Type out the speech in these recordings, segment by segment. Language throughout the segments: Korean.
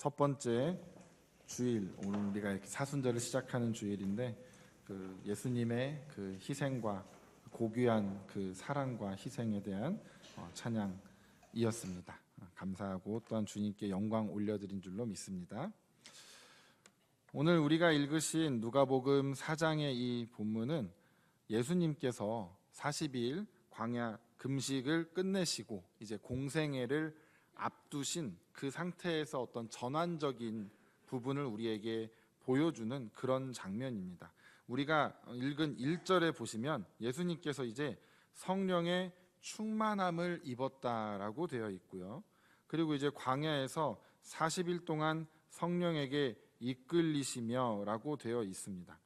첫 번째 주일, 오늘 우리가 이렇게 사순절을 시작하는 주일인데 그 예수님의 그 희생과 고귀한 그 사랑과 희생에 대한 찬양이었습니다. 감사하고 또한 주님께 영광 올려드린 줄로 믿습니다. 오늘 우리가 읽으신 누가복음 4장의 이 본문은 예수님께서 40일 광야 금식을 끝내시고 이제 공생애를 앞두신 그 상태에서 어떤 전환적인 부분을 우리에게 보여주는 그런 장면입니다. 우리가 읽은 1절에 보시면 예수님께서 이제 성령의 충만함을 입었다라고 되어 있고요. 그리고 이제 광야에서 40일 동안 성령에게 이끌리시며라고 되어 있습니다.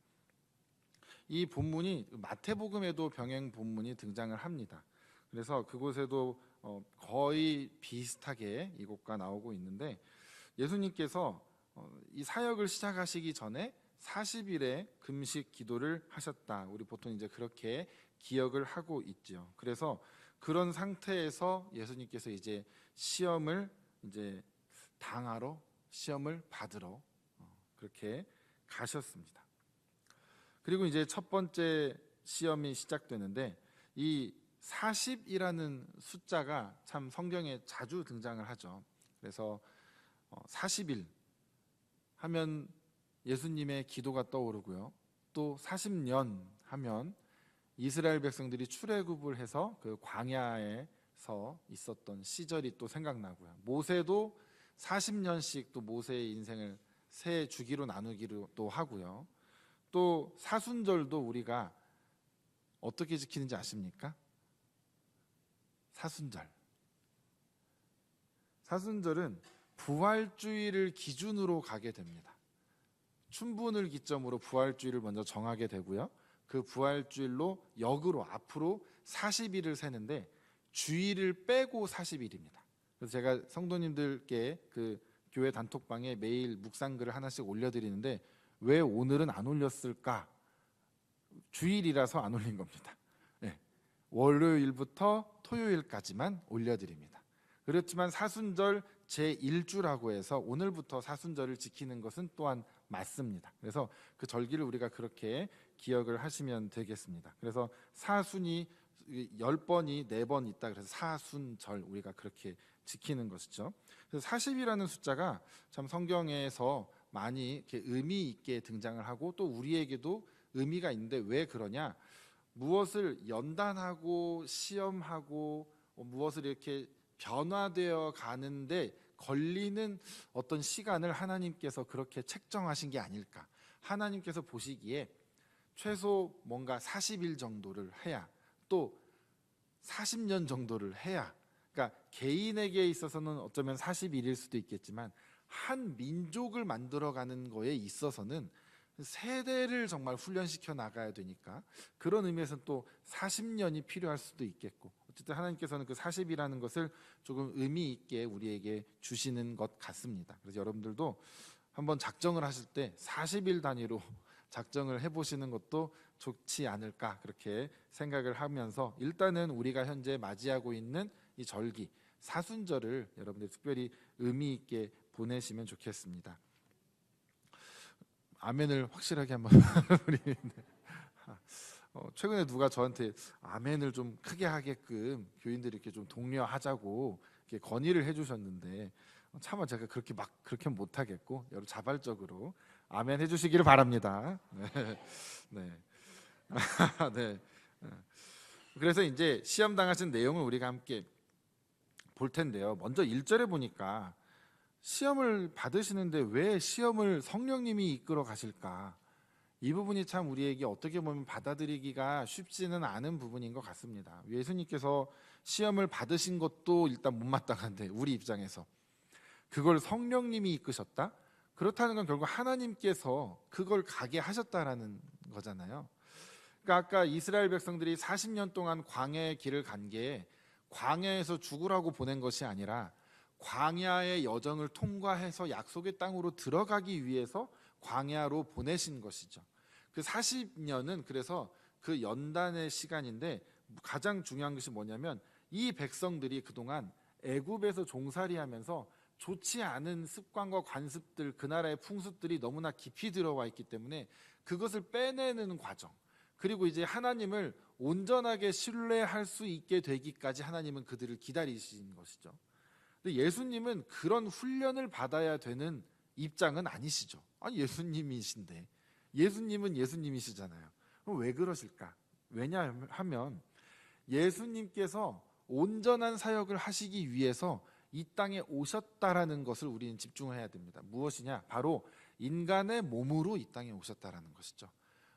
이 본문이 마태복음에도 병행 본문이 등장을 합니다. 그래서 그곳에도 거의 비슷하게 이곳과 나오고 있는데 예수님께서 이 사역을 시작하시기 전에 40일의 금식 기도를 하셨다. 우리 보통 이제 그렇게 기억을 하고 있죠. 그래서 그런 상태에서 예수님께서 이제 시험을 이제 당하러 시험을 받으러 그렇게 가셨습니다. 그리고 이제 첫 번째 시험이 시작되는데 이 40이라는 숫자가 참 성경에 자주 등장을 하죠. 그래서 40일 하면 예수님의 기도가 떠오르고요. 또 40년 하면 이스라엘 백성들이 출애굽을 해서 그 광야에서 있었던 시절이 또 생각나고요. 모세도 40년씩 또 모세의 인생을 세 주기로 나누기로 또 하고요. 또 사순절도 우리가 어떻게 지키는지 아십니까? 사순절은 부활주일을 기준으로 가게 됩니다. 춘분을 기점으로 부활주일을 먼저 정하게 되고요. 그 부활주일로 역으로 앞으로 40일을 세는데 주일을 빼고 40일입니다. 그래서 제가 성도님들께 그 교회 단톡방에 매일 묵상글을 하나씩 올려드리는데 왜 오늘은 안 올렸을까? 주일이라서 안 올린 겁니다. 네. 월요일부터 토요일까지만 올려드립니다. 그렇지만 사순절 제1주라고 해서 오늘부터 사순절을 지키는 것은 또한 맞습니다. 그래서 그 절기를 우리가 그렇게 기억을 하시면 되겠습니다. 그래서 사순이 10번이 4번 있다. 그래서 사순절 우리가 그렇게 지키는 것이죠. 그래서 40이라는 숫자가 참 성경에서 많이 이렇게 의미 있게 등장을 하고 또 우리에게도 의미가 있는데 왜 그러냐? 무엇을 연단하고 시험하고 무엇을 이렇게 변화되어 가는데 걸리는 어떤 시간을 하나님께서 그렇게 책정하신 게 아닐까? 하나님께서 보시기에 최소 뭔가 40일 정도를 해야 또 40년 정도를 해야, 그러니까 개인에게 있어서는 어쩌면 40일일 수도 있겠지만 한 민족을 만들어가는 거에 있어서는 세대를 정말 훈련시켜 나가야 되니까 그런 의미에서는 또 40년이 필요할 수도 있겠고, 어쨌든 하나님께서는 그 40이라는 것을 조금 의미 있게 우리에게 주시는 것 같습니다. 그래서 여러분들도 한번 작정을 하실 때 40일 단위로 작정을 해보시는 것도 좋지 않을까 그렇게 생각을 하면서 일단은 우리가 현재 맞이하고 있는 이 절기 사순절을 여러분들 특별히 의미 있게 보내시면 좋겠습니다. 아멘을 확실하게 한번 우리 최근에 누가 저한테 아멘을 좀 크게 하게끔 교인들이 이렇게 좀 독려하자고 이렇게 건의를 해주셨는데 차마 제가 그렇게 못하겠고 여러분 자발적으로 아멘 해주시기를 바랍니다. 네, 네. 네. 그래서 이제 시험 당하신 내용을 우리가 함께 볼 텐데요. 먼저 1절에 보니까 시험을 받으시는데 왜 시험을 성령님이 이끌어 가실까? 이 부분이 참 우리에게 어떻게 보면 받아들이기가 쉽지는 않은 부분인 것 같습니다. 예수님께서 시험을 받으신 것도 일단 못마땅한데 우리 입장에서 그걸 성령님이 이끄셨다? 그렇다는 건 결국 하나님께서 그걸 가게 하셨다라는 거잖아요. 그러니까 아까 이스라엘 백성들이 40년 동안 광야의 길을 간 게 광야에서 죽으라고 보낸 것이 아니라 광야의 여정을 통과해서 약속의 땅으로 들어가기 위해서 광야로 보내신 것이죠. 그 40년은 그래서 그 연단의 시간인데 가장 중요한 것이 뭐냐면 이 백성들이 그동안 애굽에서 종살이하면서 좋지 않은 습관과 관습들, 그 나라의 풍습들이 너무나 깊이 들어와 있기 때문에 그것을 빼내는 과정, 그리고 이제 하나님을 온전하게 신뢰할 수 있게 되기까지 하나님은 그들을 기다리신 것이죠. 근데 예수님은 그런 훈련을 받아야 되는 입장은 아니시죠. 아니, 예수님이신데, 예수님은 예수님이시잖아요. 그럼 왜 그러실까? 왜냐하면 예수님께서 온전한 사역을 하시기 위해서 이 땅에 오셨다라는 것을 우리는 집중해야 됩니다. 무엇이냐? 바로 인간의 몸으로 이 땅에 오셨다라는 것이죠.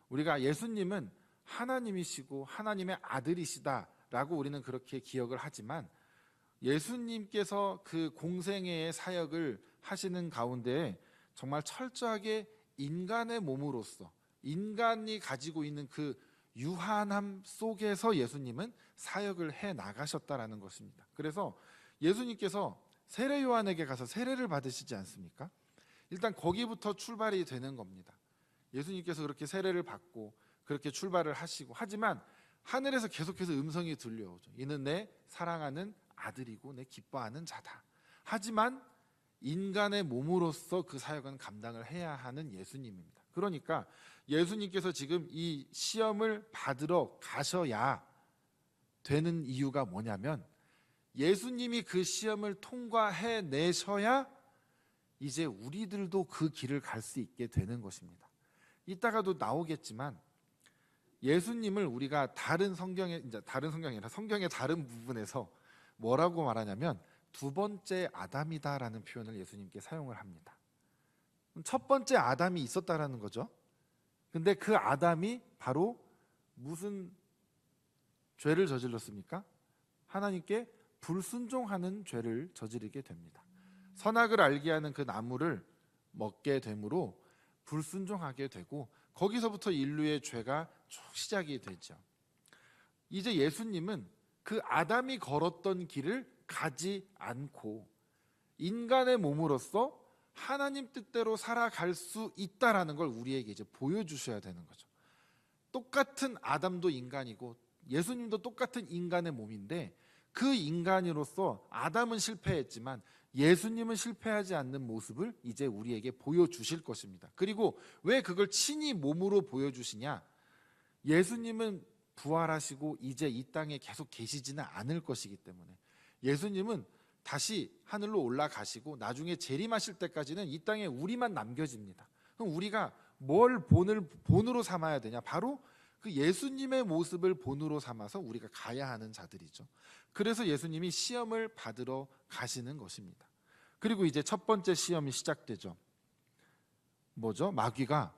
우리가 예수님은 하나님이시고 하나님의 아들이시다라고 우리는 그렇게 기억을 하지만, 예수님께서 그 공생애의 사역을 하시는 가운데 정말 철저하게 인간의 몸으로서 인간이 가지고 있는 그 유한함 속에서 예수님은 사역을 해 나가셨다라는 것입니다. 그래서 예수님께서 세례 요한에게 가서 세례를 받으시지 않습니까? 일단 거기부터 출발이 되는 겁니다. 예수님께서 그렇게 세례를 받고 그렇게 출발을 하시고, 하지만 하늘에서 계속해서 음성이 들려오죠. 이는 내 사랑하는 아들이고 내 기뻐하는 자다. 하지만 인간의 몸으로서 그 사역은 감당을 해야 하는 예수님입니다. 그러니까 예수님께서 지금 이 시험을 받으러 가셔야 되는 이유가 뭐냐면, 예수님이 그 시험을 통과해 내셔야 이제 우리들도 그 길을 갈 수 있게 되는 것입니다. 이따가도 나오겠지만 예수님을 우리가 다른 성경의 아니라 성경의 다른 부분에서 뭐라고 말하냐면 두 번째 아담이다라는 표현을 예수님께 사용을 합니다. 첫 번째 아담이 있었다라는 거죠. 근데 그 아담이 바로 무슨 죄를 저질렀습니까? 하나님께 불순종하는 죄를 저지르게 됩니다. 선악을 알게 하는 그 나무를 먹게 되므로 불순종하게 되고, 거기서부터 인류의 죄가 쭉 시작이 되죠. 이제 예수님은 그 아담이 걸었던 길을 가지 않고 인간의 몸으로서 하나님 뜻대로 살아갈 수 있다라는 걸 우리에게 이제 보여주셔야 되는 거죠. 똑같은 아담도 인간이고 예수님도 똑같은 인간의 몸인데, 그 인간으로서 아담은 실패했지만 예수님은 실패하지 않는 모습을 이제 우리에게 보여주실 것입니다. 그리고 왜 그걸 친히 몸으로 보여주시냐? 예수님은 부활하시고 이제 이 땅에 계속 계시지는 않을 것이기 때문에, 예수님은 다시 하늘로 올라가시고 나중에 재림하실 때까지는 이 땅에 우리만 남겨집니다. 그럼 우리가 뭘 본으로 삼아야 되냐? 바로 그 예수님의 모습을 본으로 삼아서 우리가 가야 하는 자들이죠. 그래서 예수님이 시험을 받으러 가시는 것입니다. 그리고 이제 첫 번째 시험이 시작되죠. 뭐죠? 마귀가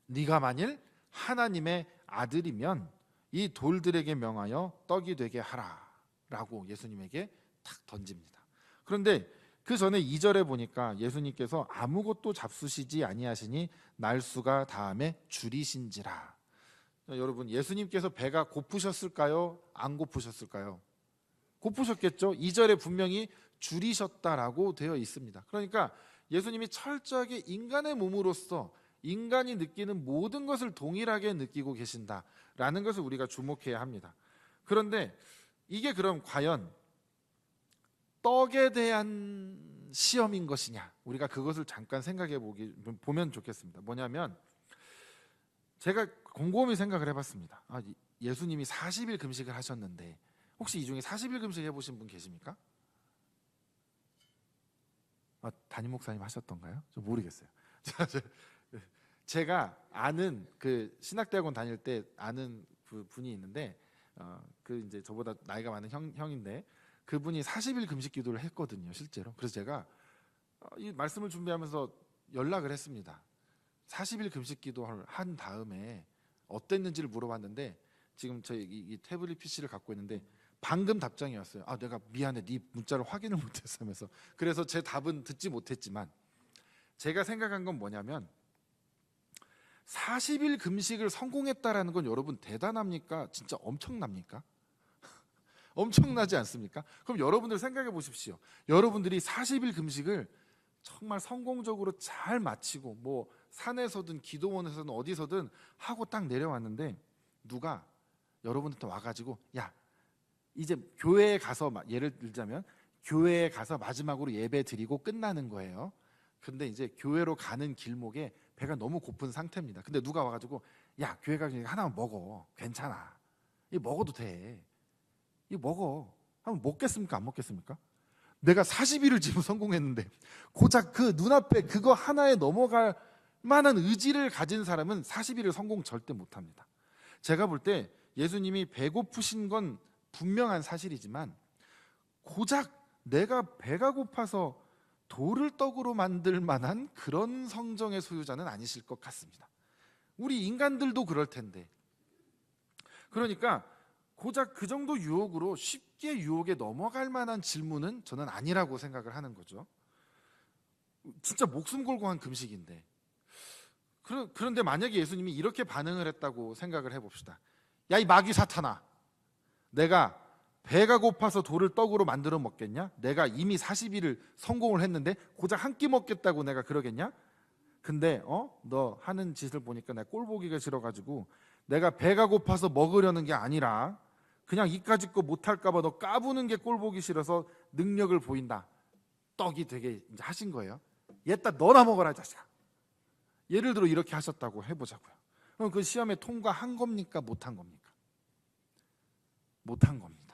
네가 만일 하나님의 아들이면 이 돌들에게 명하여 떡이 되게 하라 라고 예수님에게 탁 던집니다. 그런데 그 전에 2절에 보니까 예수님께서 아무것도 잡수시지 아니하시니 날수가 다음에 줄이신지라. 여러분, 예수님께서 배가 고프셨을까요? 안 고프셨을까요? 고프셨겠죠. 2절에 분명히 줄이셨다라고 되어 있습니다. 그러니까 예수님이 철저하게 인간의 몸으로서 인간이 느끼는 모든 것을 동일하게 느끼고 계신다라는 것을 우리가 주목해야 합니다. 그런데 이게 그럼 과연 떡에 대한 시험인 것이냐? 우리가 그것을 잠깐 생각해 보면 좋겠습니다. 뭐냐면, 제가 곰곰이 생각을 해봤습니다. 예수님이 40일 금식을 하셨는데 혹시 이 중에 40일 금식 해보신 분 계십니까? 담임 목사님 하셨던가요? 저 모르겠어요. 제가 아는 그 신학대학원 다닐 때 아는 분이 있는데, 그 이제 저보다 나이가 많은 형인데 그분이 40일 금식 기도를 했거든요, 실제로. 그래서 제가 이 말씀을 준비하면서 연락을 했습니다. 40일 금식 기도를 한 다음에 어땠는지를 물어봤는데, 지금 저희 이 태블릿 PC를 갖고 있는데 방금 답장이 왔어요. 내가 미안해, 네 문자를 확인을 못했어 하면서. 그래서 제 답은 듣지 못했지만 제가 생각한 건 뭐냐면, 40일 금식을 성공했다라는 건 여러분 대단합니까? 진짜 엄청납니까? 엄청나지 않습니까? 그럼 여러분들 생각해 보십시오. 여러분들이 40일 금식을 정말 성공적으로 잘 마치고 뭐 산에서든 기도원에서든 어디서든 하고 딱 내려왔는데, 누가 여러분한테 와가지고 야, 이제 교회에 가서 예를 들자면 교회에 가서 마지막으로 예배 드리고 끝나는 거예요. 근데 이제 교회로 가는 길목에 배가 너무 고픈 상태입니다. 근데 누가 와가지고 야, 교회 가기 전에 하나만 먹어. 괜찮아. 이 먹어도 돼. 이 먹어. 하면 먹겠습니까? 안 먹겠습니까? 내가 40일을 지금 성공했는데 고작 그 눈앞에 그거 하나에 넘어갈 만한 의지를 가진 사람은 40일을 성공 절대 못합니다. 제가 볼 때 예수님이 배고프신 건 분명한 사실이지만 고작 내가 배가 고파서 돌을 떡으로 만들 만한 그런 성정의 소유자는 아니실 것 같습니다. 우리 인간들도 그럴 텐데. 그러니까 고작 그 정도 유혹으로 쉽게 유혹에 넘어갈 만한 질문은 저는 아니라고 생각을 하는 거죠. 진짜 목숨 걸고 한 금식인데. 그런데 만약에 예수님이 이렇게 반응을 했다고 생각을 해봅시다. 야, 이 마귀 사탄아, 내가 배가 고파서 돌을 떡으로 만들어 먹겠냐? 내가 이미 40일을 성공을 했는데 고작 한 끼 먹겠다고 내가 그러겠냐? 근데 너 하는 짓을 보니까 내가 꼴보기가 싫어가지고 내가 배가 고파서 먹으려는 게 아니라 그냥 이까짓 거 못할까 봐 너 까부는 게 꼴보기 싫어서 능력을 보인다. 떡이 되게 이제 하신 거예요. 얘따 너나 먹어라 이 자식아. 예를 들어 이렇게 하셨다고 해보자고요. 그럼 그 시험에 통과한 겁니까? 못한 겁니까? 못한 겁니다.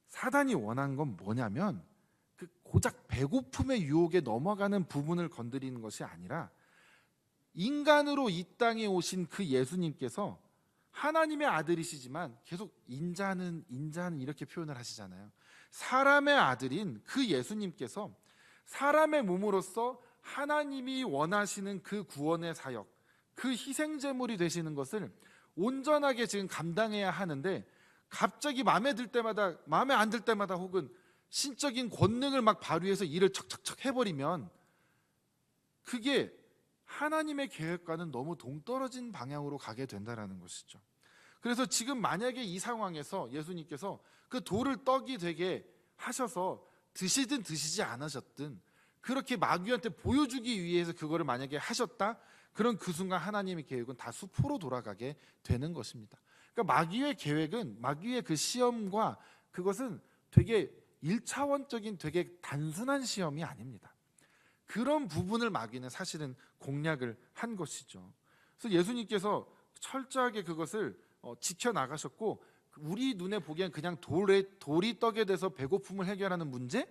사단이 원한 건 뭐냐면 그 고작 배고픔의 유혹에 넘어가는 부분을 건드리는 것이 아니라 인간으로 이 땅에 오신 그 예수님께서 하나님의 아들이시지만 계속 인자는 이렇게 표현을 하시잖아요. 사람의 아들인 그 예수님께서 사람의 몸으로서 하나님이 원하시는 그 구원의 사역, 그 희생제물이 되시는 것을 온전하게 지금 감당해야 하는데 갑자기 마음에 들 때마다, 마음에 안 들 때마다 혹은 신적인 권능을 막 발휘해서 일을 척척척 해버리면 그게 하나님의 계획과는 너무 동떨어진 방향으로 가게 된다는 것이죠. 그래서 지금 만약에 이 상황에서 예수님께서 그 돌을 떡이 되게 하셔서 드시든 드시지 않으셨든 그렇게 마귀한테 보여주기 위해서 그거를 만약에 하셨다? 그런 그 순간 하나님의 계획은 다 수포로 돌아가게 되는 것입니다. 그러니까 마귀의 계획은, 마귀의 그 시험과 그것은 되게 1차원적인 되게 단순한 시험이 아닙니다. 그런 부분을 마귀는 사실은 공략을 한 것이죠. 그래서 예수님께서 철저하게 그것을 지켜나가셨고 우리 눈에 보기엔 그냥 돌이 떡에 대해서 배고픔을 해결하는 문제?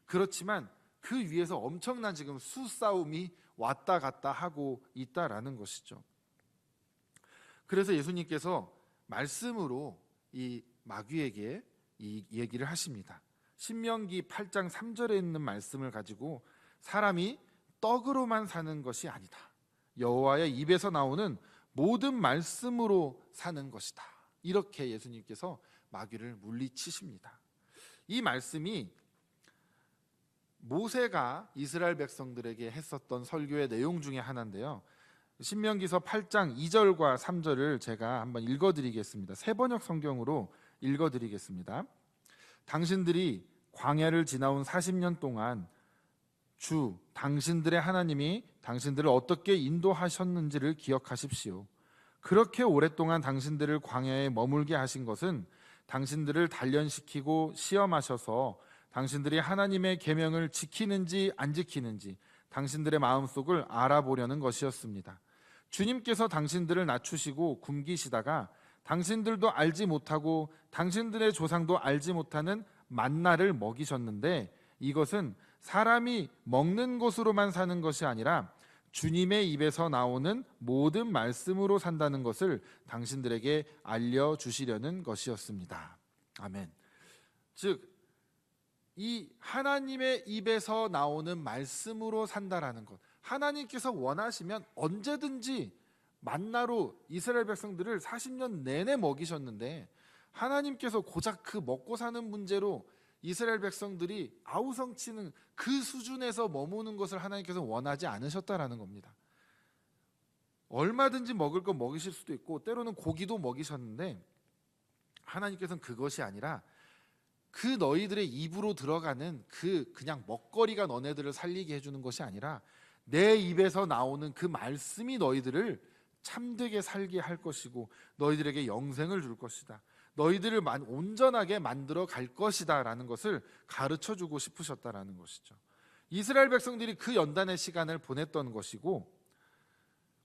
그렇지만 그 위에서 엄청난 지금 수싸움이 왔다 갔다 하고 있다라는 것이죠. 그래서 예수님께서 말씀으로 이 마귀에게 이 얘기를 하십니다. 신명기 8장 3절에 있는 말씀을 가지고 사람이 떡으로만 사는 것이 아니다. 여호와의 입에서 나오는 모든 말씀으로 사는 것이다. 이렇게 예수님께서 마귀를 물리치십니다. 이 말씀이 모세가 이스라엘 백성들에게 했었던 설교의 내용 중에 하나인데요. 신명기서 8장 2절과 3절을 제가 한번 읽어드리겠습니다. 새번역 성경으로 읽어드리겠습니다. 당신들이 광야를 지나온 40년 동안 주 당신들의 하나님이 당신들을 어떻게 인도하셨는지를 기억하십시오. 그렇게 오랫동안 당신들을 광야에 머물게 하신 것은 당신들을 단련시키고 시험하셔서 당신들이 하나님의 계명을 지키는지 안 지키는지 당신들의 마음속을 알아보려는 것이었습니다. 주님께서 당신들을 낮추시고 굶기시다가 당신들도 알지 못하고 당신들의 조상도 알지 못하는 만나를 먹이셨는데 이것은 사람이 먹는 것으로만 사는 것이 아니라 주님의 입에서 나오는 모든 말씀으로 산다는 것을 당신들에게 알려주시려는 것이었습니다. 아멘. 즉, 이 하나님의 입에서 나오는 말씀으로 산다라는 것, 하나님께서 원하시면 언제든지 만나로 이스라엘 백성들을 40년 내내 먹이셨는데 하나님께서 고작 그 먹고 사는 문제로 이스라엘 백성들이 아우성치는 그 수준에서 머무는 것을 하나님께서 원하지 않으셨다라는 겁니다. 얼마든지 먹을 거 먹이실 수도 있고 때로는 고기도 먹이셨는데 하나님께서는 그것이 아니라 그 너희들의 입으로 들어가는 그냥 먹거리가 너네들을 살리게 해주는 것이 아니라 내 입에서 나오는 그 말씀이 너희들을 참되게 살게 할 것이고 너희들에게 영생을 줄 것이다. 너희들을 온전하게 만들어 갈 것이다 라는 것을 가르쳐주고 싶으셨다라는 것이죠. 이스라엘 백성들이 그 연단의 시간을 보냈던 것이고,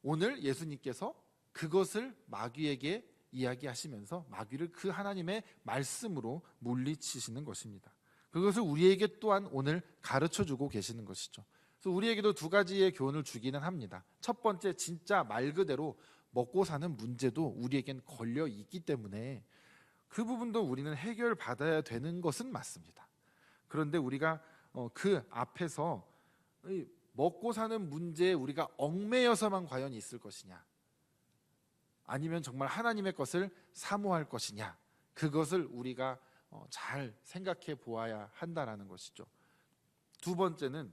오늘 예수님께서 그것을 마귀에게 이야기하시면서 마귀를 그 하나님의 말씀으로 물리치시는 것입니다. 그것을 우리에게 또한 오늘 가르쳐주고 계시는 것이죠. 그래서 우리에게도 두 가지의 교훈을 주기는 합니다. 첫 번째, 진짜 말 그대로 먹고 사는 문제도 우리에겐 걸려 있기 때문에 그 부분도 우리는 해결받아야 되는 것은 맞습니다. 그런데 우리가 그 앞에서 먹고 사는 문제에 우리가 얽매여서만 과연 있을 것이냐, 아니면 정말 하나님의 것을 사모할 것이냐, 그것을 우리가 잘 생각해 보아야 한다라는 것이죠. 두 번째는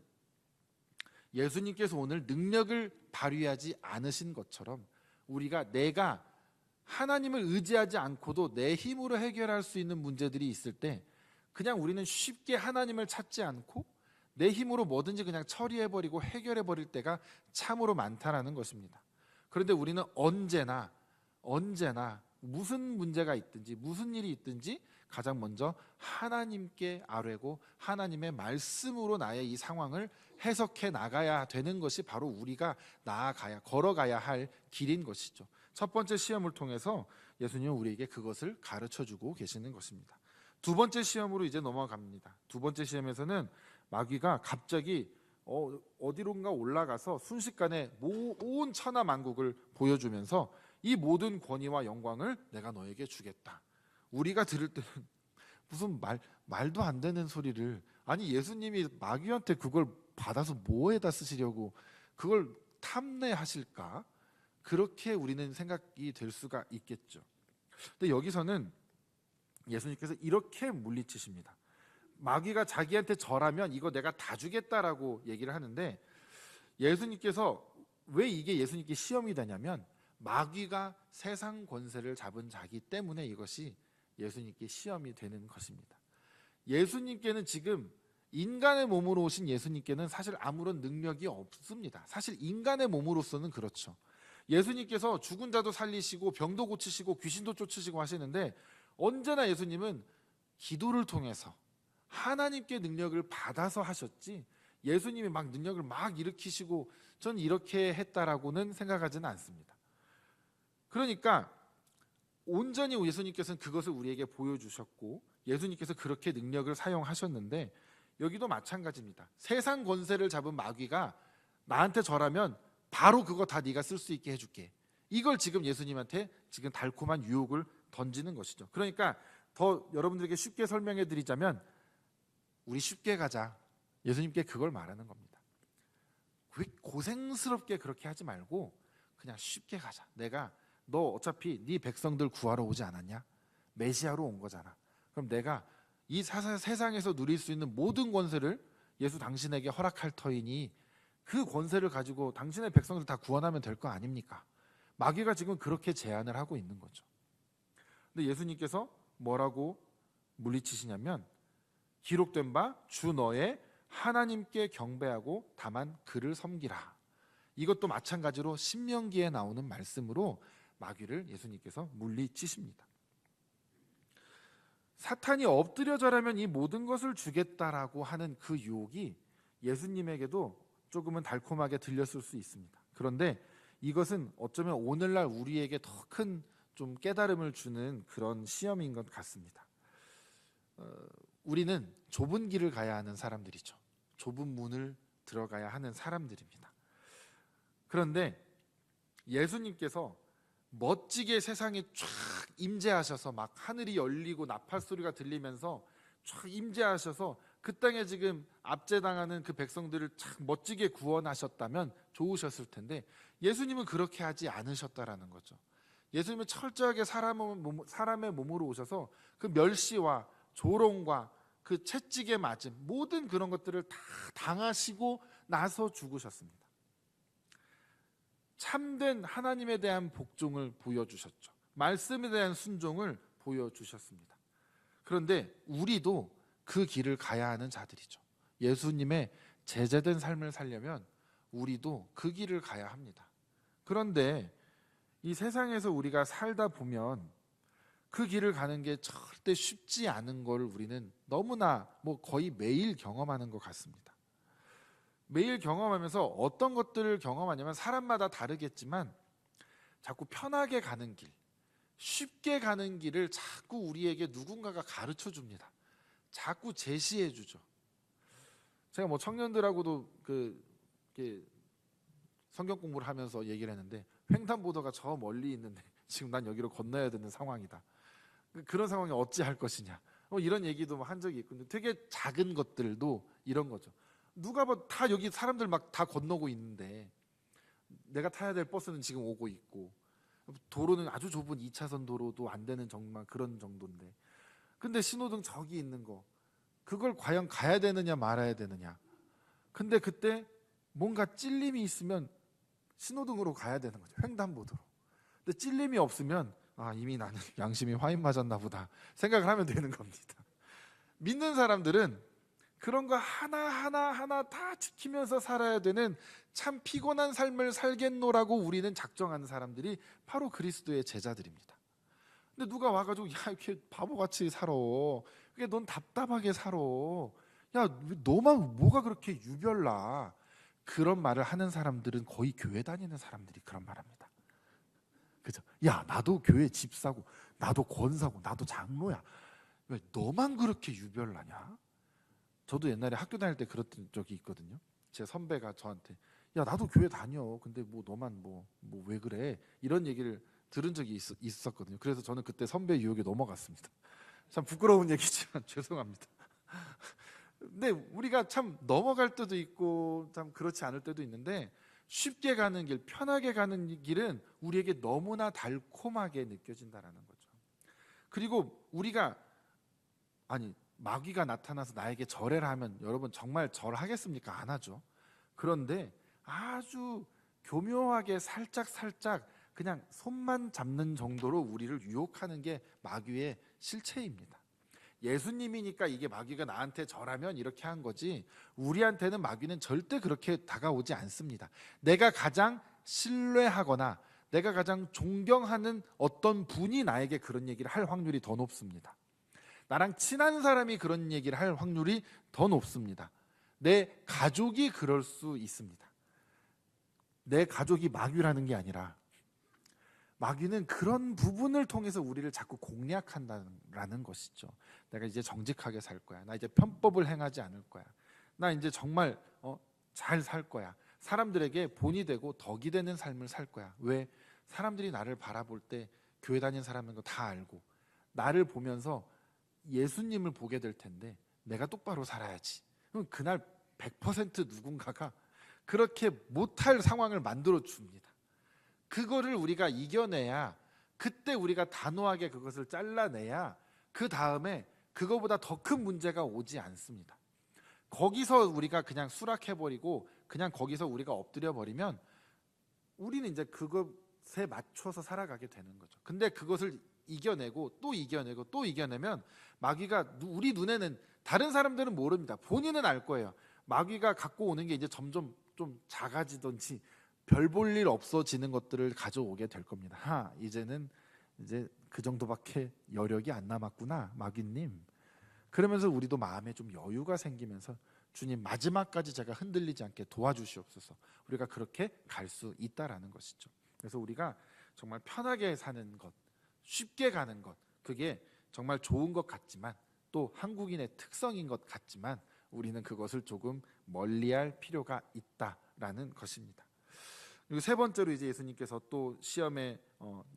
예수님께서 오늘 능력을 발휘하지 않으신 것처럼 우리가 내가 하나님을 의지하지 않고도 내 힘으로 해결할 수 있는 문제들이 있을 때 그냥 우리는 쉽게 하나님을 찾지 않고 내 힘으로 뭐든지 그냥 처리해버리고 해결해버릴 때가 참으로 많다라는 것입니다. 그런데 우리는 언제나 무슨 문제가 있든지 무슨 일이 있든지 가장 먼저 하나님께 아뢰고 하나님의 말씀으로 나의 이 상황을 해석해 나가야 되는 것이 바로 우리가 걸어가야 할 길인 것이죠. 첫 번째 시험을 통해서 예수님은 우리에게 그것을 가르쳐주고 계시는 것입니다. 두 번째 시험으로 이제 넘어갑니다. 두 번째 시험에서는 마귀가 갑자기 어디론가 올라가서 순식간에 온 천하 만국을 보여주면서 이 모든 권위와 영광을 내가 너에게 주겠다. 우리가 들을 때는 무슨 말도 안 되는 소리를, 아니 예수님이 마귀한테 그걸 받아서 뭐에다 쓰시려고 그걸 탐내하실까? 그렇게 우리는 생각이 될 수가 있겠죠. 근데 여기서는 예수님께서 이렇게 물리치십니다. 마귀가 자기한테 절하면 이거 내가 다 주겠다라고 얘기를 하는데, 예수님께서 왜 이게 예수님께 시험이 되냐면 마귀가 세상 권세를 잡은 자기 때문에 이것이 예수님께 시험이 되는 것입니다. 예수님께는 지금 인간의 몸으로 오신 예수님께는 사실 아무런 능력이 없습니다. 사실 인간의 몸으로서는 그렇죠. 예수님께서 죽은 자도 살리시고 병도 고치시고 귀신도 쫓으시고 하시는데 언제나 예수님은 기도를 통해서 하나님께 능력을 받아서 하셨지 예수님이 막 능력을 막 일으키시고 전 이렇게 했다라고는 생각하지는 않습니다. 그러니까 온전히 예수님께서는 그것을 우리에게 보여주셨고 예수님께서 그렇게 능력을 사용하셨는데, 여기도 마찬가지입니다. 세상 권세를 잡은 마귀가 나한테 절하면 바로 그거 다 네가 쓸 수 있게 해줄게, 이걸 지금 예수님한테 지금 달콤한 유혹을 던지는 것이죠. 그러니까 더 여러분들에게 쉽게 설명해 드리자면 우리 쉽게 가자, 예수님께 그걸 말하는 겁니다. 고생스럽게 그렇게 하지 말고 그냥 쉽게 가자. 너 어차피 네 백성들 구하러 오지 않았냐? 메시아로 온 거잖아. 그럼 내가 이 세상에서 누릴 수 있는 모든 권세를 예수 당신에게 허락할 터이니 그 권세를 가지고 당신의 백성들 다 구원하면 될 거 아닙니까? 마귀가 지금 그렇게 제안을 하고 있는 거죠. 근데 예수님께서 뭐라고 물리치시냐면 기록된 바 주 너의 하나님께 경배하고 다만 그를 섬기라. 이것도 마찬가지로 신명기에 나오는 말씀으로 마귀를 예수님께서 물리치십니다. 사탄이 엎드려 절하면 이 모든 것을 주겠다라고 하는 그 유혹이 예수님에게도 조금은 달콤하게 들렸을 수 있습니다. 그런데 이것은 어쩌면 오늘날 우리에게 더 큰 좀 깨달음을 주는 그런 시험인 것 같습니다. 우리는 좁은 길을 가야 하는 사람들이죠. 좁은 문을 들어가야 하는 사람들입니다. 그런데 예수님께서 멋지게 세상에 쫙 임재하셔서 막 하늘이 열리고 나팔 소리가 들리면서 쫙 임재하셔서 그 땅에 지금 압제당하는 그 백성들을 참 멋지게 구원하셨다면 좋으셨을 텐데 예수님은 그렇게 하지 않으셨다라는 거죠. 예수님은 철저하게 사람의 몸으로 오셔서 그 멸시와 조롱과 그 채찍에 맞은 모든 그런 것들을 다 당하시고 나서 죽으셨습니다. 참된 하나님에 대한 복종을 보여주셨죠. 말씀에 대한 순종을 보여주셨습니다. 그런데 우리도 그 길을 가야 하는 자들이죠. 예수님의 제자된 삶을 살려면 우리도 그 길을 가야 합니다. 그런데 이 세상에서 우리가 살다 보면 그 길을 가는 게 절대 쉽지 않은 걸 우리는 너무나 거의 매일 경험하는 것 같습니다. 매일 경험하면서 어떤 것들을 경험하냐면 사람마다 다르겠지만 자꾸 편하게 가는 길, 쉽게 가는 길을 자꾸 우리에게 누군가가 가르쳐 줍니다. 자꾸 제시해 주죠. 제가 청년들하고도 성경 공부를 하면서 얘기를 했는데, 횡단보도가 저 멀리 있는데 지금 난 여기로 건너야 되는 상황이다. 그런 상황에 어찌할 것이냐, 이런 얘기도 한 적이 있고, 되게 작은 것들도 이런 거죠. 누가 다 여기 사람들 막 다 건너고 있는데 내가 타야 될 버스는 지금 오고 있고, 도로는 아주 좁은 2차선 도로도 안 되는 정말 그런 정도인데, 근데 신호등 저기 있는 거, 그걸 과연 가야 되느냐 말아야 되느냐. 근데 그때 뭔가 찔림이 있으면 신호등으로 가야 되는 거죠. 횡단보도로. 근데 찔림이 없으면 이미 나는 양심이 화인 맞았나 보다 생각을 하면 되는 겁니다. 믿는 사람들은 그런 거 하나 다 지키면서 살아야 되는 참 피곤한 삶을 살겠노라고 우리는 작정하는 사람들이 바로 그리스도의 제자들입니다. 근데 누가 와가지고 야, 이렇게 바보같이 살아, 그게 넌 답답하게 살아, 야 너만 뭐가 그렇게 유별나, 그런 말을 하는 사람들은 거의 교회 다니는 사람들이 그런 말합니다. 그죠? 야 나도 교회 집사고, 나도 권사고, 나도 장로야, 왜 너만 그렇게 유별나냐? 저도 옛날에 학교 다닐 때 그랬던 적이 있거든요. 제 선배가 저한테 야 나도 교회 다녀, 근데 너만 왜 그래, 이런 얘기를 들은 적이 있었거든요. 그래서 저는 그때 선배 유혹에 넘어갔습니다. 참 부끄러운 얘기지만 죄송합니다. 근데 우리가 참 넘어갈 때도 있고 참 그렇지 않을 때도 있는데, 쉽게 가는 길, 편하게 가는 길은 우리에게 너무나 달콤하게 느껴진다라는 거죠. 그리고 우리가 마귀가 나타나서 나에게 절해라 하면 여러분 정말 절하겠습니까? 안 하죠. 그런데 아주 교묘하게 살짝 그냥 손만 잡는 정도로 우리를 유혹하는 게 마귀의 실체입니다. 예수님이니까 이게 마귀가 나한테 절하면 이렇게 한 거지, 우리한테는 마귀는 절대 그렇게 다가오지 않습니다. 내가 가장 신뢰하거나 내가 가장 존경하는 어떤 분이 나에게 그런 얘기를 할 확률이 더 높습니다. 나랑 친한 사람이 그런 얘기를 할 확률이 더 높습니다. 내 가족이 그럴 수 있습니다. 내 가족이 마귀라는 게 아니라 마귀는 그런 부분을 통해서 우리를 자꾸 공략한다는 것이죠. 내가 이제 정직하게 살 거야, 나 이제 편법을 행하지 않을 거야, 나 이제 정말 잘 살 거야, 사람들에게 본이 되고 덕이 되는 삶을 살 거야. 왜? 사람들이 나를 바라볼 때 교회 다니는 사람인 거 다 알고 나를 보면서 예수님을 보게 될 텐데 내가 똑바로 살아야지. 그럼 그날 100% 누군가가 그렇게 못할 상황을 만들어 줍니다. 그거를 우리가 이겨내야, 그때 우리가 단호하게 그것을 잘라내야 그 다음에 그거보다 더 큰 문제가 오지 않습니다. 거기서 우리가 그냥 수락해버리고 그냥 거기서 우리가 엎드려버리면 우리는 이제 그것에 맞춰서 살아가게 되는 거죠. 근데 그것을 이겨내고 또 이겨내고 또 이겨내면 마귀가 우리 눈에는, 다른 사람들은 모릅니다. 본인은 알 거예요. 마귀가 갖고 오는 게 이제 점점 좀 작아지든지 별 볼 일 없어지는 것들을 가져오게 될 겁니다. 이제는 이제 그 정도밖에 여력이 안 남았구나 마귀님. 그러면서 우리도 마음에 좀 여유가 생기면서 주님 마지막까지 제가 흔들리지 않게 도와주시옵소서, 우리가 그렇게 갈 수 있다라는 것이죠. 그래서 우리가 정말 편하게 사는 것, 쉽게 가는 것, 그게 정말 좋은 것 같지만 또 한국인의 특성인 것 같지만 우리는 그것을 조금 멀리할 필요가 있다라는 것입니다. 그리고 세 번째로 이제 예수님께서 또 시험에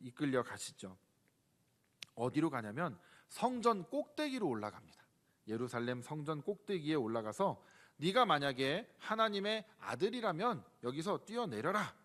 이끌려 가시죠. 어디로 가냐면 성전 꼭대기로 올라갑니다. 예루살렘 성전 꼭대기에 올라가서 네가 만약에 하나님의 아들이라면 여기서 뛰어내려라.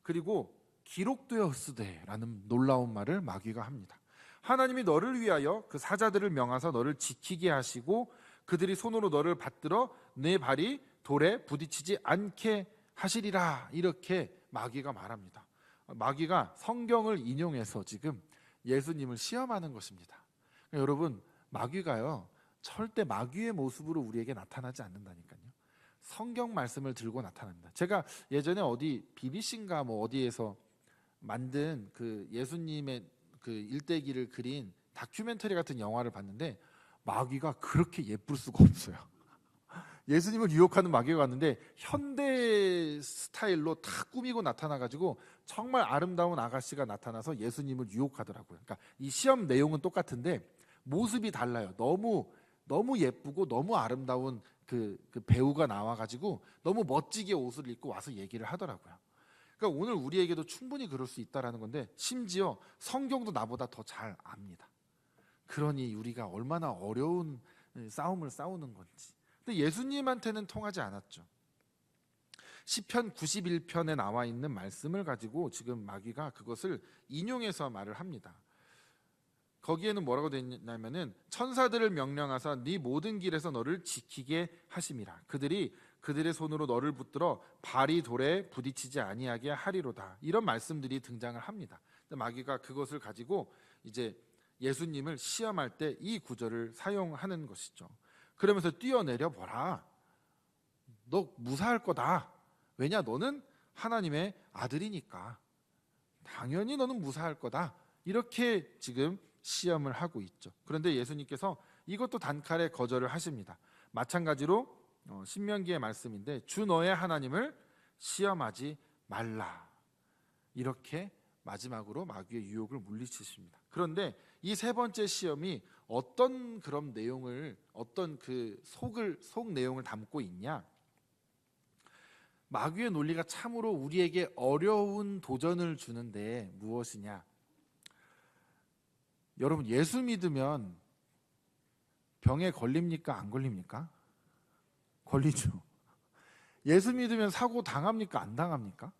그리고 기록되었으되라는 놀라운 말을 마귀가 합니다. 하나님이 너를 위하여 그 사자들을 명하사 너를 지키게 하시고 그들이 손으로 너를 받들어 내 발이 돌에 부딪히지 않게 하시리라. 이렇게 마귀가 말합니다. 마귀가 성경을 인용해서 지금 예수님을 시험하는 것입니다. 그러니까 여러분, 마귀가요 절대 마귀의 모습으로 우리에게 나타나지 않는다니까요. 성경 말씀을 들고 나타납니다. 제가 예전에 어디 BBC인가 어디에서 만든 그 예수님의 그 일대기를 그린 다큐멘터리 같은 영화를 봤는데 마귀가 그렇게 예쁠 수가 없어요. 예수님을 유혹하는 마귀가 왔는데 현대 스타일로 다 꾸미고 나타나가지고 정말 아름다운 아가씨가 나타나서 예수님을 유혹하더라고요. 그러니까 이 시험 내용은 똑같은데 모습이 달라요. 너무 예쁘고 너무 아름다운 그 배우가 나와가지고 너무 멋지게 옷을 입고 와서 얘기를 하더라고요. 그러니까 오늘 우리에게도 충분히 그럴 수 있다라는 건데 심지어 성경도 나보다 더 잘 압니다. 그러니 우리가 얼마나 어려운 싸움을 싸우는 건지. 근데 예수님한테는 통하지 않았죠. 시편 91편에 나와 있는 말씀을 가지고 지금 마귀가 그것을 인용해서 말을 합니다. 거기에는 뭐라고 되어 있냐면은 천사들을 명령하사 네 모든 길에서 너를 지키게 하심이라. 그들이 그들의 손으로 너를 붙들어 발이 돌에 부딪히지 아니하게 하리로다. 이런 말씀들이 등장을 합니다. 근데 마귀가 그것을 가지고 이제 예수님을 시험할 때 이 구절을 사용하는 것이죠. 그러면서 뛰어내려 보라. 너 무사할 거다. 왜냐? 너는 하나님의 아들이니까. 당연히 너는 무사할 거다. 이렇게 지금 시험을 하고 있죠. 그런데 예수님께서 이것도 단칼에 거절을 하십니다. 마찬가지로 신명기의 말씀인데 주 너의 하나님을 시험하지 말라. 이렇게 마지막으로 마귀의 유혹을 물리치십니다. 그런데 이 세 번째 시험이 어떤 그런 내용을 어떤 그 속 내용을 담고 있냐? 마귀의 논리가 참으로 우리에게 어려운 도전을 주는데 무엇이냐? 여러분, 예수 믿으면 병에 걸립니까? 안 걸립니까? 걸리죠. 예수 믿으면 사고 당합니까? 안 당합니까?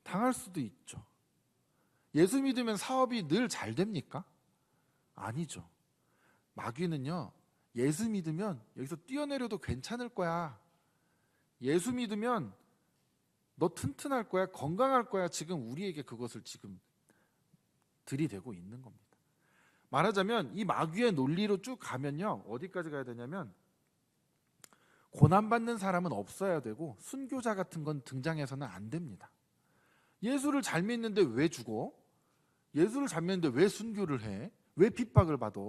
당할 수도 있죠. 예수 믿으면 사업이 늘 잘 됩니까? 아니죠. 마귀는요, 예수 믿으면 여기서 뛰어내려도 괜찮을 거야. 예수 믿으면 너 튼튼할 거야, 건강할 거야. 지금 우리에게 그것을 지금 들이대고 있는 겁니다. 말하자면 이 마귀의 논리로 쭉 가면요, 어디까지 가야 되냐면 고난받는 사람은 없어야 되고 순교자 같은 건 등장해서는 안 됩니다. 예수를 잘 믿는데 왜 죽어? 예수를 잘 믿는데 왜 순교를 해? 왜 핍박을 받아?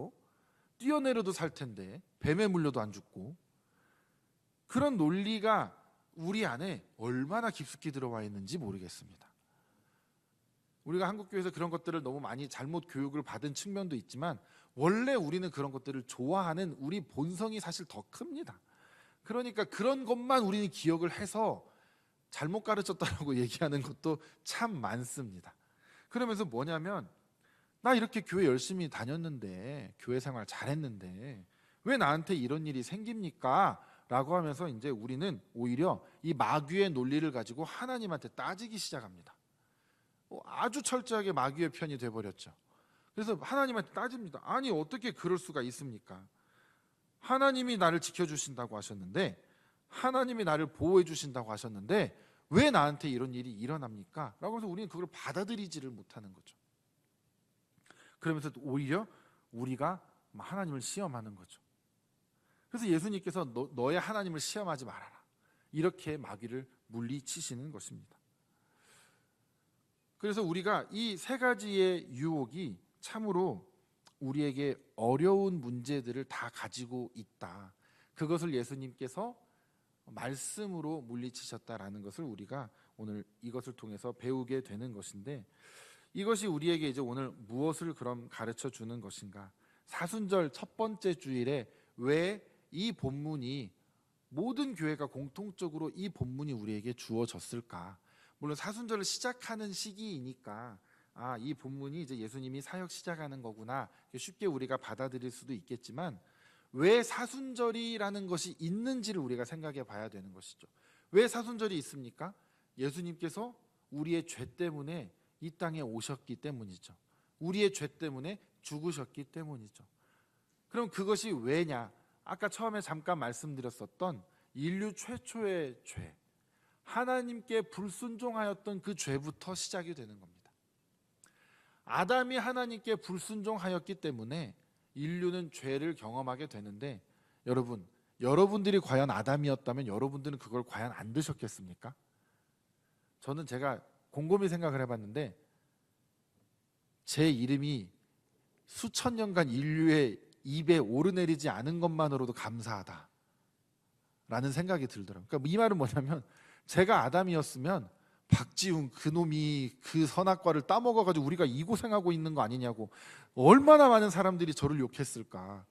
뛰어내려도 살 텐데 뱀에 물려도 안 죽고. 그런 논리가 우리 안에 얼마나 깊숙이 들어와 있는지 모르겠습니다. 우리가 한국교회에서 그런 것들을 너무 많이 잘못 교육을 받은 측면도 있지만 원래 우리는 그런 것들을 좋아하는 우리 본성이 사실 더 큽니다. 그러니까 그런 것만 우리는 기억을 해서 잘못 가르쳤다라고 얘기하는 것도 참 많습니다. 그러면서 뭐냐면 나 이렇게 교회 열심히 다녔는데 교회 생활 잘했는데 왜 나한테 이런 일이 생깁니까? 라고 하면서 이제 우리는 오히려 이 마귀의 논리를 가지고 하나님한테 따지기 시작합니다. 아주 철저하게 마귀의 편이 돼버렸죠. 그래서 하나님한테 따집니다. 아니 어떻게 그럴 수가 있습니까? 하나님이 나를 지켜주신다고 하셨는데 하나님이 나를 보호해 주신다고 하셨는데 왜 나한테 이런 일이 일어납니까? 라고 해서 우리는 그걸 받아들이지를 못하는 거죠. 그러면서 오히려 우리가 하나님을 시험하는 거죠. 그래서 예수님께서 너의 하나님을 시험하지 말아라. 이렇게 마귀를 물리치시는 것입니다. 그래서 우리가 이 세 가지의 유혹이 참으로 우리에게 어려운 문제들을 다 가지고 있다. 그것을 예수님께서 말씀으로 물리치셨다라는 것을 우리가 오늘 이것을 통해서 배우게 되는 것인데 이것이 우리에게 이제 오늘 무엇을 그럼 가르쳐 주는 것인가? 사순절 첫 번째 주일에 왜 이 본문이 모든 교회가 공통적으로 이 본문이 우리에게 주어졌을까? 물론 사순절을 시작하는 시기이니까 이 본문이 이제 예수님이 사역 시작하는 거구나 쉽게 우리가 받아들일 수도 있겠지만 왜 사순절이라는 것이 있는지를 우리가 생각해 봐야 되는 것이죠. 왜 사순절이 있습니까? 예수님께서 우리의 죄 때문에 이 땅에 오셨기 때문이죠. 우리의 죄 때문에 죽으셨기 때문이죠. 그럼 그것이 왜냐? 아까 처음에 잠깐 말씀드렸었던 인류 최초의 죄, 하나님께 불순종하였던 그 죄부터 시작이 되는 겁니다. 아담이 하나님께 불순종하였기 때문에 인류는 죄를 경험하게 되는데 여러분들이 과연 아담이었다면 여러분들은 그걸 과연 안 드셨겠습니까? 저는 제가 곰곰이 생각을 해봤는데 제 이름이 수천 년간 인류의 입에 오르내리지 않은 것만으로도 감사하다 라는 생각이 들더라고요. 그러니까 이 말은 뭐냐면, 제가 아담이었으면 박지훈 그놈이 그 선악과를 따먹어가지고 우리가 이 고생하고 있는 거 아니냐고 얼마나 많은 사람들이 저를 욕했을까.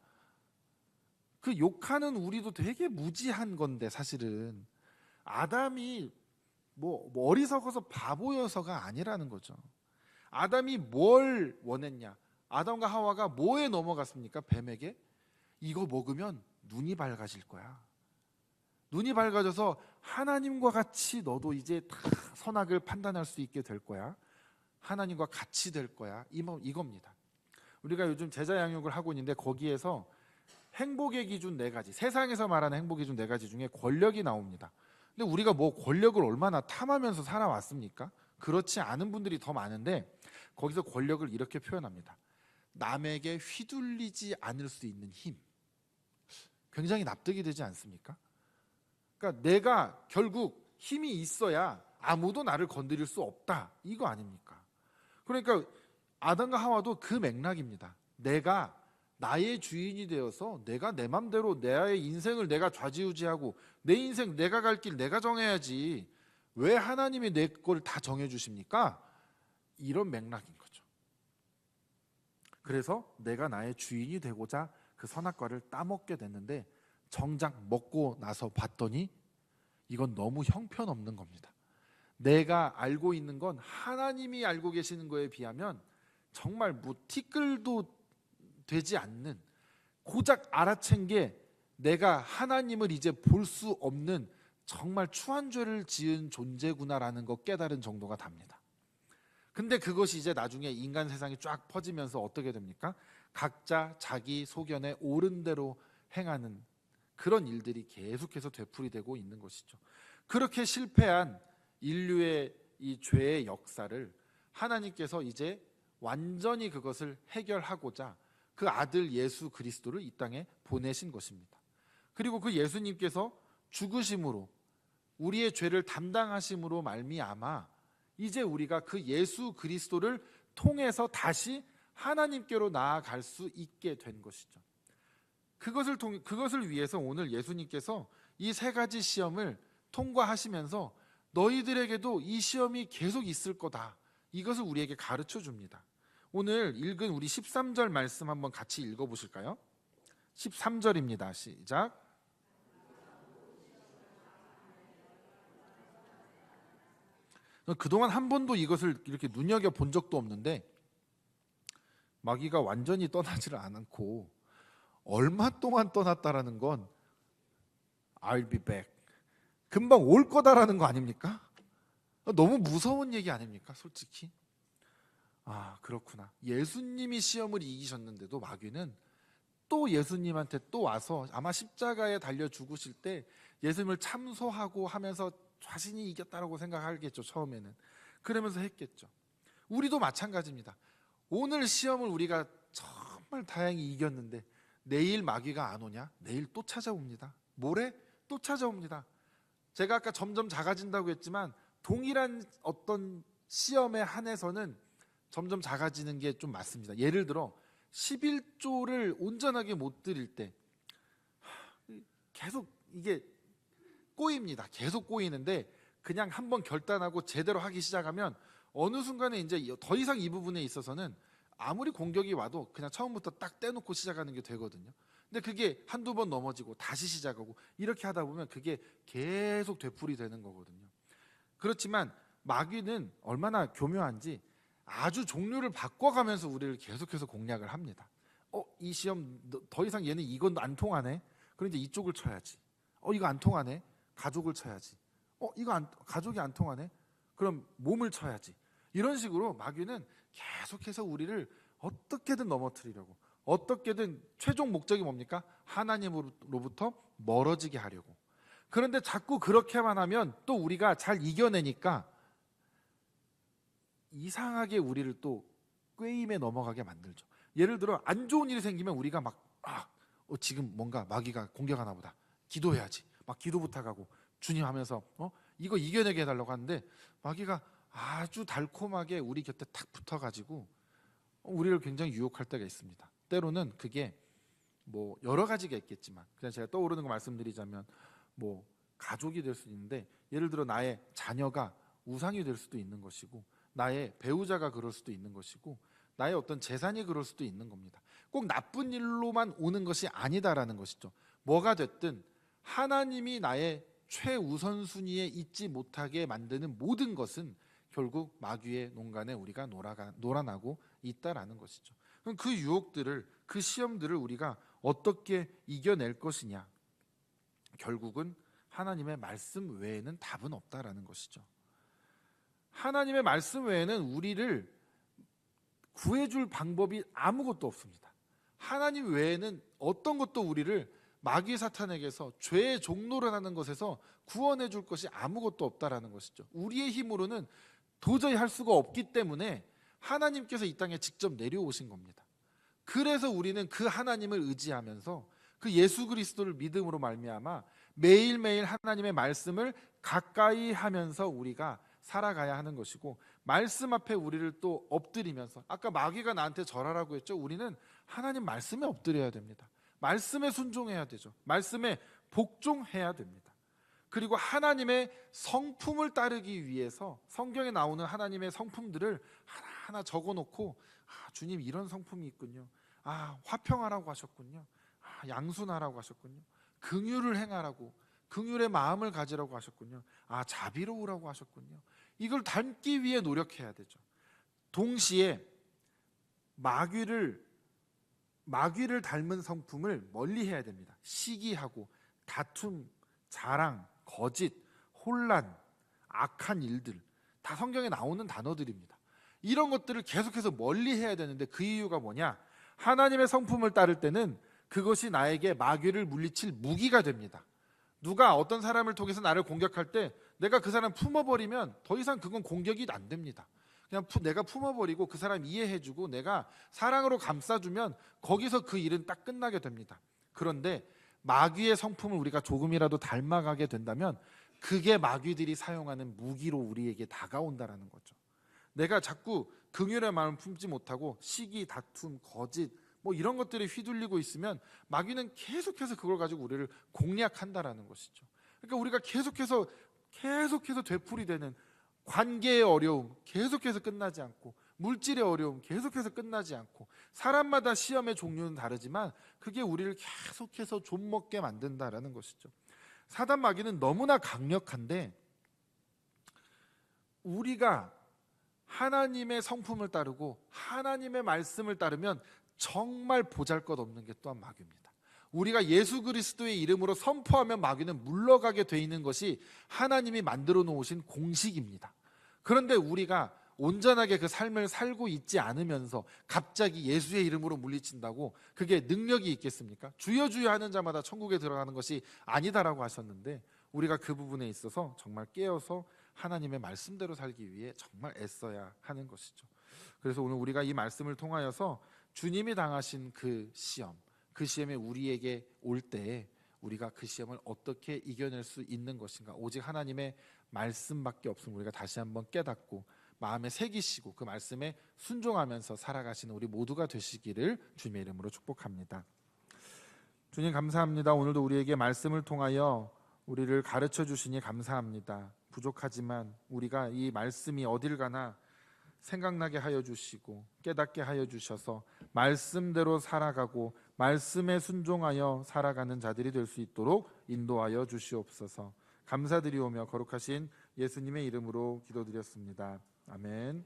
그 욕하는 우리도 되게 무지한 건데, 사실은 아담이 뭐 어리석어서 바보여서가 아니라는 거죠. 아담이 뭘 원했냐? 아담과 하와가 뭐에 넘어갔습니까? 뱀에게 이거 먹으면 눈이 밝아질 거야. 눈이 밝아져서 하나님과 같이 너도 이제 다 선악을 판단할 수 있게 될 거야. 하나님과 같이 될 거야. 이겁니다. 우리가 요즘 제자 양육을 하고 있는데, 거기에서 행복의 기준 4가지, 세상에서 말하는 행복의 기준 4가지 중에 권력이 나옵니다. 근데 우리가 뭐 권력을 얼마나 탐하면서 살아왔습니까? 그렇지 않은 분들이 더 많은데, 거기서 권력을 이렇게 표현합니다. 남에게 휘둘리지 않을 수 있는 힘. 굉장히 납득이 되지 않습니까? 그러니까 내가 결국 힘이 있어야 아무도 나를 건드릴 수 없다, 이거 아닙니까? 그러니까 아담과 하와도 그 맥락입니다. 내가 나의 주인이 되어서 내가 내 맘대로 나의 인생을 내가 좌지우지하고, 내 인생 내가 갈 길 내가 정해야지 왜 하나님이 내 걸 다 정해주십니까? 이런 맥락인 거죠. 그래서 내가 나의 주인이 되고자 그 선악과를 따먹게 됐는데, 정작 먹고 나서 봤더니 이건 너무 형편없는 겁니다. 내가 알고 있는 건 하나님이 알고 계시는 거에 비하면 정말 뭐 티끌도 되지 않는, 고작 알아챈 게 내가 하나님을 이제 볼 수 없는 정말 추한 죄를 지은 존재구나라는 거 깨달은 정도가 답니다. 근데 그것이 이제 나중에 인간 세상이 쫙 퍼지면서 어떻게 됩니까? 각자 자기 소견에 옳은 대로 행하는 그런 일들이 계속해서 되풀이되고 있는 것이죠. 그렇게 실패한 인류의 이 죄의 역사를 하나님께서 이제 완전히 그것을 해결하고자 그 아들 예수 그리스도를 이 땅에 보내신 것입니다. 그리고 그 예수님께서 죽으심으로, 우리의 죄를 담당하심으로 말미암아 이제 우리가 그 예수 그리스도를 통해서 다시 하나님께로 나아갈 수 있게 된 것이죠. 그것을 위해서 오늘 예수님께서 이 3가지 시험을 통과하시면서 너희들에게도 이 시험이 계속 있을 거다, 이것을 우리에게 가르쳐 줍니다. 오늘 읽은 우리 13절 말씀 한번 같이 읽어보실까요? 13절입니다. 시작. 그동안 한 번도 이것을 이렇게 눈여겨본 적도 없는데, 마귀가 완전히 떠나지를 않고 얼마 동안 떠났다라는 건 I'll be back, 금방 올 거다라는 거 아닙니까? 너무 무서운 얘기 아닙니까? 솔직히. 아, 그렇구나. 예수님이 시험을 이기셨는데도 마귀는 또 예수님한테 또 와서, 아마 십자가에 달려 죽으실 때 예수님을 참소하고 하면서 자신이 이겼다라고 생각하겠죠, 처음에는. 그러면서 했겠죠. 우리도 마찬가지입니다. 오늘 시험을 우리가 정말 다행히 이겼는데 내일 마귀가 안 오냐? 내일 또 찾아옵니다. 모레 또 찾아옵니다. 제가 아까 점점 작아진다고 했지만 동일한 어떤 시험에 한해서는 점점 작아지는 게 좀 맞습니다. 예를 들어 11조를 온전하게 못 드릴 때 계속 이게 꼬입니다. 계속 꼬이는데, 그냥 한번 결단하고 제대로 하기 시작하면 어느 순간에 이제 더 이상 이 부분에 있어서는 아무리 공격이 와도 그냥 처음부터 딱 떼놓고 시작하는 게 되거든요. 근데 그게 한두 번 넘어지고 다시 시작하고 이렇게 하다 보면 그게 계속 되풀이되는 거거든요. 그렇지만 마귀는 얼마나 교묘한지 아주 종류를 바꿔가면서 우리를 계속해서 공략을 합니다. 이 시험 더 이상 얘는 이건 안 통하네. 그럼 이제 이쪽을 쳐야지. 이거 안 통하네. 가족을 쳐야지. 가족이 안 통하네. 그럼 몸을 쳐야지. 이런 식으로 마귀는 계속해서 우리를 어떻게든 넘어뜨리려고, 어떻게든 최종 목적이 뭡니까? 하나님으로부터 멀어지게 하려고. 그런데 자꾸 그렇게만 하면 또 우리가 잘 이겨내니까 이상하게 우리를 또 꾀임에 넘어가게 만들죠. 예를 들어 안 좋은 일이 생기면 우리가 막 지금 뭔가 마귀가 공격하나 보다, 기도해야지, 막 기도 부탁하고 주님 하면서 이거 이겨내게 해달라고 하는데, 마귀가 아주 달콤하게 우리 곁에 탁 붙어가지고 우리를 굉장히 유혹할 때가 있습니다. 때로는 그게 뭐 여러 가지가 있겠지만 그냥 제가 떠오르는 거 말씀드리자면 뭐 가족이 될 수도 있는데, 예를 들어 나의 자녀가 우상이 될 수도 있는 것이고, 나의 배우자가 그럴 수도 있는 것이고, 나의 어떤 재산이 그럴 수도 있는 겁니다. 꼭 나쁜 일로만 오는 것이 아니다라는 것이죠. 뭐가 됐든 하나님이 나의 최우선순위에 있지 못하게 만드는 모든 것은 결국 마귀의 농간에 우리가 놀아나고 있다라는 것이죠. 그럼 그 유혹들을, 그 시험들을 우리가 어떻게 이겨낼 것이냐? 결국은 하나님의 말씀 외에는 답은 없다라는 것이죠. 하나님의 말씀 외에는 우리를 구해줄 방법이 아무것도 없습니다. 하나님 외에는 어떤 것도 우리를 마귀 사탄에게서 죄의 종노릇하는 것에서 구원해 줄 것이 아무것도 없다라는 것이죠. 우리의 힘으로는 도저히 할 수가 없기 때문에 하나님께서 이 땅에 직접 내려오신 겁니다. 그래서 우리는 그 하나님을 의지하면서 그 예수 그리스도를 믿음으로 말미암아 매일매일 하나님의 말씀을 가까이 하면서 우리가 살아가야 하는 것이고, 말씀 앞에 우리를 또 엎드리면서, 아까 마귀가 나한테 절하라고 했죠. 우리는 하나님 말씀에 엎드려야 됩니다. 말씀에 순종해야 되죠. 말씀에 복종해야 됩니다. 그리고 하나님의 성품을 따르기 위해서 성경에 나오는 하나님의 성품들을 하나하나 적어놓고, 주님 이런 성품이 있군요. 화평하라고 하셨군요. 양순하라고 하셨군요. 긍휼을 행하라고, 긍휼의 마음을 가지라고 하셨군요. 자비로우라고 하셨군요. 이걸 닮기 위해 노력해야 되죠. 동시에 마귀를 닮은 성품을 멀리해야 됩니다. 시기하고 다툼, 자랑, 거짓, 혼란, 악한 일들, 다 성경에 나오는 단어들입니다. 이런 것들을 계속해서 멀리해야 되는데, 그 이유가 뭐냐? 하나님의 성품을 따를 때는 그것이 나에게 마귀를 물리칠 무기가 됩니다. 누가 어떤 사람을 통해서 나를 공격할 때 내가 그 사람 품어버리면 더 이상 그건 공격이 안 됩니다. 그냥 내가 품어버리고 그 사람 이해해주고 내가 사랑으로 감싸주면 거기서 그 일은 딱 끝나게 됩니다. 그런데 마귀의 성품을 우리가 조금이라도 닮아가게 된다면 그게 마귀들이 사용하는 무기로 우리에게 다가온다라는 거죠. 내가 자꾸 긍휼의 마음을 품지 못하고 시기, 다툼, 거짓 뭐 이런 것들에 휘둘리고 있으면 마귀는 계속해서 그걸 가지고 우리를 공략한다라는 것이죠. 그러니까 우리가 계속해서 되풀이되는 관계의 어려움 계속해서 끝나지 않고, 물질의 어려움 계속해서 끝나지 않고, 사람마다 시험의 종류는 다르지만 그게 우리를 계속해서 좀먹게 만든다라는 것이죠. 사단 마귀는 너무나 강력한데, 우리가 하나님의 성품을 따르고 하나님의 말씀을 따르면 정말 보잘것없는 게 또한 마귀입니다. 우리가 예수 그리스도의 이름으로 선포하면 마귀는 물러가게 돼 있는 것이 하나님이 만들어 놓으신 공식입니다. 그런데 우리가 온전하게 그 삶을 살고 있지 않으면서 갑자기 예수의 이름으로 물리친다고 그게 능력이 있겠습니까? 주여 주여 하는 자마다 천국에 들어가는 것이 아니다라고 하셨는데, 우리가 그 부분에 있어서 정말 깨어서 하나님의 말씀대로 살기 위해 정말 애써야 하는 것이죠. 그래서 오늘 우리가 이 말씀을 통하여서 주님이 당하신 그 시험에 우리에게 올 때에 우리가 그 시험을 어떻게 이겨낼 수 있는 것인가, 오직 하나님의 말씀밖에 없음을 우리가 다시 한번 깨닫고 마음에 새기시고 그 말씀에 순종하면서 살아가시는 우리 모두가 되시기를 주님의 이름으로 축복합니다. 주님 감사합니다. 오늘도 우리에게 말씀을 통하여 우리를 가르쳐 주시니 감사합니다. 부족하지만 우리가 이 말씀이 어딜 가나 생각나게 하여 주시고 깨닫게 하여 주셔서 말씀대로 살아가고 말씀에 순종하여 살아가는 자들이 될 수 있도록 인도하여 주시옵소서. 감사드리오며 거룩하신 예수님의 이름으로 기도드렸습니다. 아멘.